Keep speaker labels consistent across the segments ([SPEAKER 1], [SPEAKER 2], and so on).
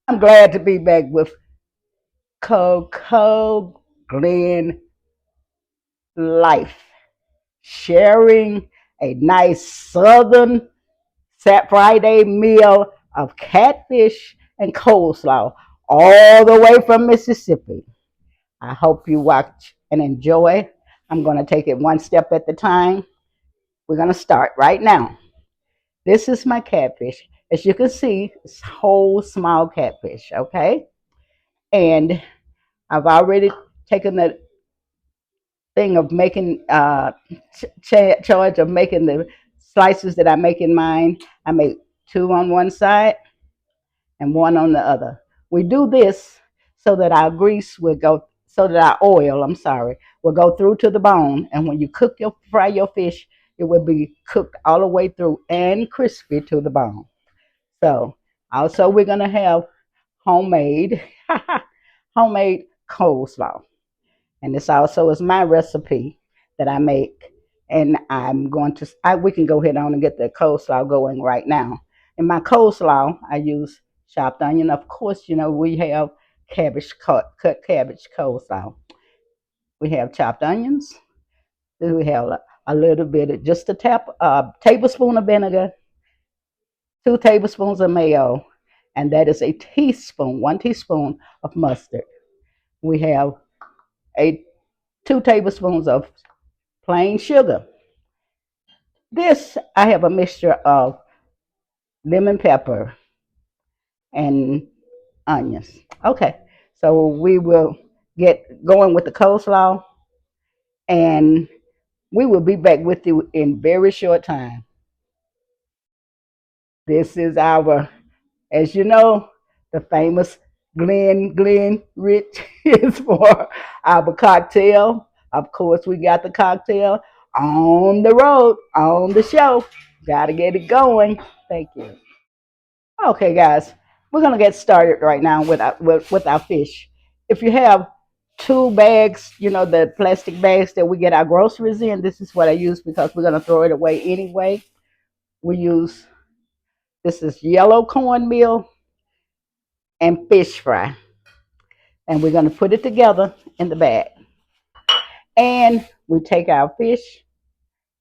[SPEAKER 1] I'm glad to be back with Coco Glen Life, sharing a nice Southern Friday meal of catfish and coleslaw, all the way from Mississippi. I hope you watch and enjoy. I'm going to take it one step at a time. We're going to start right now. This is my catfish. As you can see, it's whole small catfish, okay? And I've already taken the thing of making charge of making the slices that I make in mine. I make two on one side and one on the other. We do this so that our grease will go, so that our oil, I'm sorry, will go through to the bone. And when you fry your fish, it will be cooked all the way through and crispy to the bone. So also we're gonna have homemade homemade coleslaw. And this also is my recipe that I make. And we can go ahead on and get the coleslaw going right now. In my coleslaw, I use chopped onion. Of course, we have cut cabbage coleslaw. We have chopped onions. Then we have a little bit of just a tablespoon of vinegar, 2 tablespoons of mayo, and that is 1 teaspoon of mustard. We have a 2 tablespoons of plain sugar. This, I have a mixture of lemon pepper and onions. Okay, so we will get going with the coleslaw, and we will be back with you in very short time. This is as you know, the famous Glen Rich is for our cocktail. Of course, we got the cocktail on the road, on the show. Got to get it going. Thank you. Okay, guys, we're gonna get started right now with our fish. If you have 2 bags, the plastic bags that we get our groceries in, this is what I use because we're gonna throw it away anyway. We use This is yellow cornmeal and fish fry, and we're gonna put it together in the bag. And we take our fish.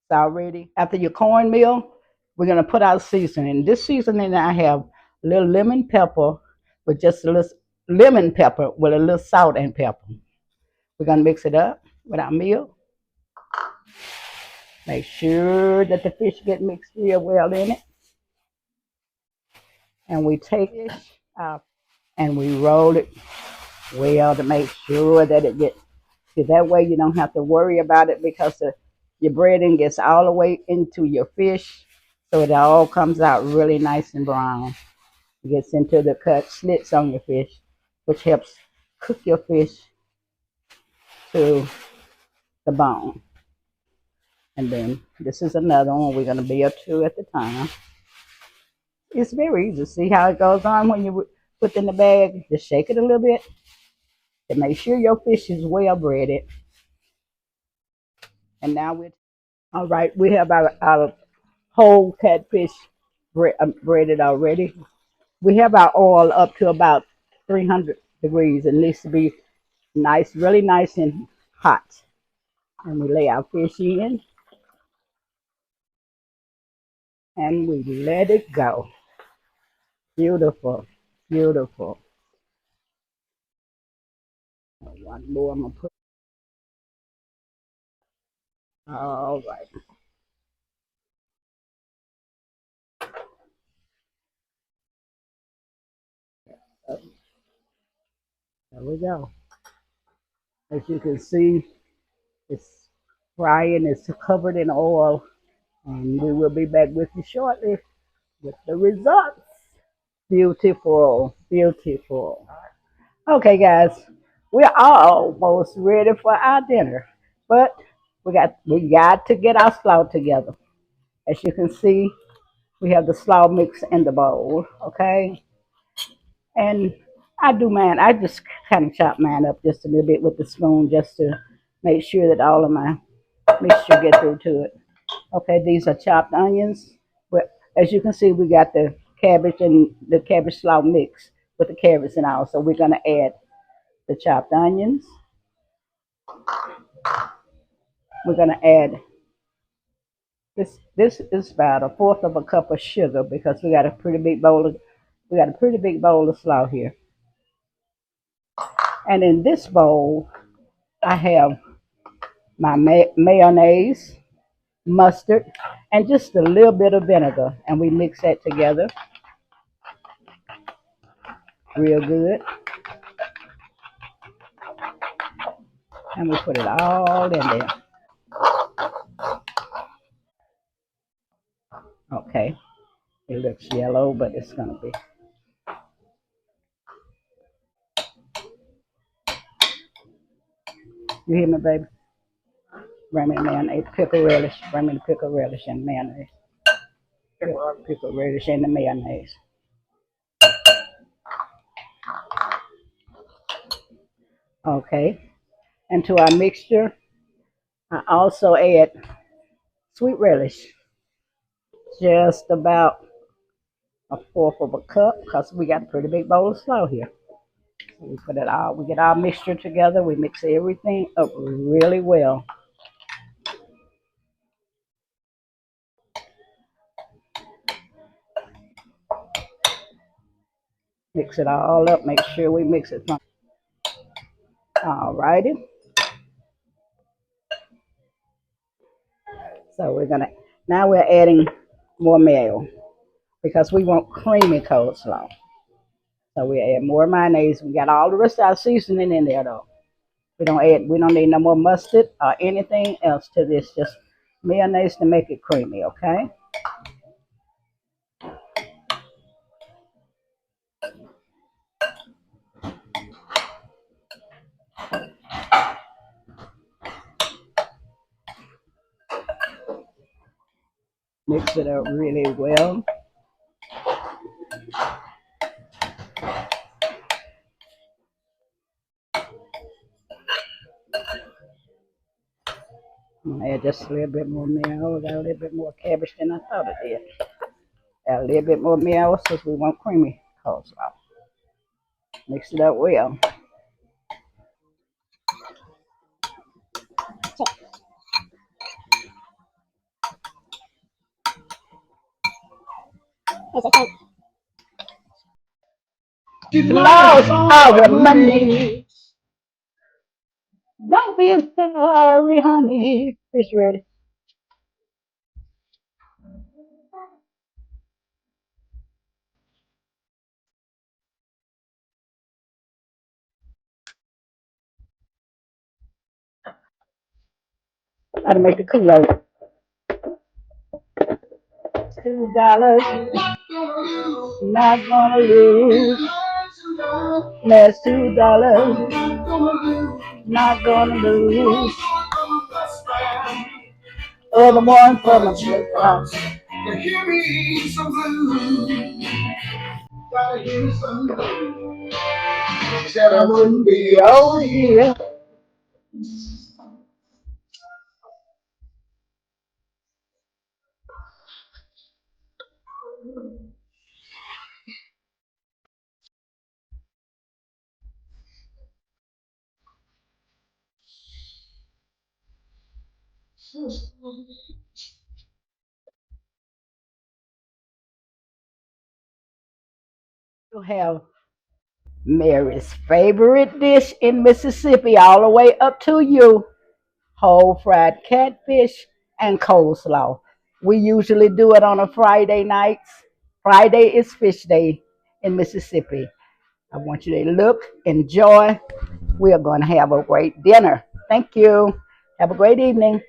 [SPEAKER 1] It's already after your cornmeal. We're gonna put our seasoning. This seasoning I have a little lemon pepper with just a little lemon pepper with a little salt and pepper. We're gonna mix it up with our meal. Make sure that the fish get mixed real well in it. And we take it out and we roll it well to make sure that it gets. See, that way you don't have to worry about it because your breading gets all the way into your fish, so it all comes out really nice and brown. It gets into the cut slits on your fish, which helps cook your fish to the bone. And then this is another one. We're going to be 2 at the time. It's very easy. See how it goes on when you put in the bag? Just shake it a little bit to make sure your fish is well breaded. And now all right, we have our whole catfish breaded already. We have our oil up to about 300 degrees. It needs to be nice, really nice and hot. And we lay our fish in and we let it go. Beautiful, beautiful. One more I'm gonna put. All right. There we go. As you can see, it's frying, it's covered in oil, and we will be back with you shortly with the results. Beautiful, beautiful. Okay, guys, we're almost ready for our dinner, but we got to get our slaw together. As you can see, we have the slaw mix in the bowl. Okay, and I do mine. I just kind of chop mine up just a little bit with the spoon, just to make sure that all of my mixture get through to it. Okay, these are chopped onions. But as you can see, we got the cabbage and the cabbage slaw mix. with the carrots and all. So we're gonna add the chopped onions. We're gonna add this. This is about a fourth of a cup of sugar because we got a pretty big bowl of slaw here. And in this bowl, I have my mayonnaise, mustard, and just a little bit of vinegar. And we mix that together real good. And we put it all in there. Okay. It looks yellow, but it's going to be. You hear me, baby? Bring me the mayonnaise, pickle relish. Bring me the pickle relish and mayonnaise. Pickle relish and the mayonnaise. Okay. And to our mixture, I also add sweet relish. Just about a fourth of a cup because we got a pretty big bowl of slaw here. We put it all, we get our mixture together, we mix everything up really well. Mix it all up, make sure we mix it from. All righty. So now we're adding more mayo because we want creamy coleslaw. So we add more mayonnaise. We got all the rest of our seasoning in there though. We don't need no more mustard or anything else to this, just mayonnaise to make it creamy, okay? Mix it up really well. I'm gonna add just a little bit more mayo. Got a little bit more cabbage than I thought it did. Add a little bit more mayo since we want creamy coleslaw. Mix it up well. Lost our money. Don't be sorry, honey. Fish ready. Gotta make it cool out. $2, not gonna lose. That's $2, not gonna lose. Other one for my blood. Hear me some blues. Gotta hear some blues. She said I wouldn't be over here. You have Mary's favorite dish in Mississippi, all the way up to you, whole fried catfish and coleslaw. We usually do it on a Friday nights. Friday is fish day in Mississippi. I want you to look, enjoy. We are going to have a great dinner. Thank you. Have a great evening.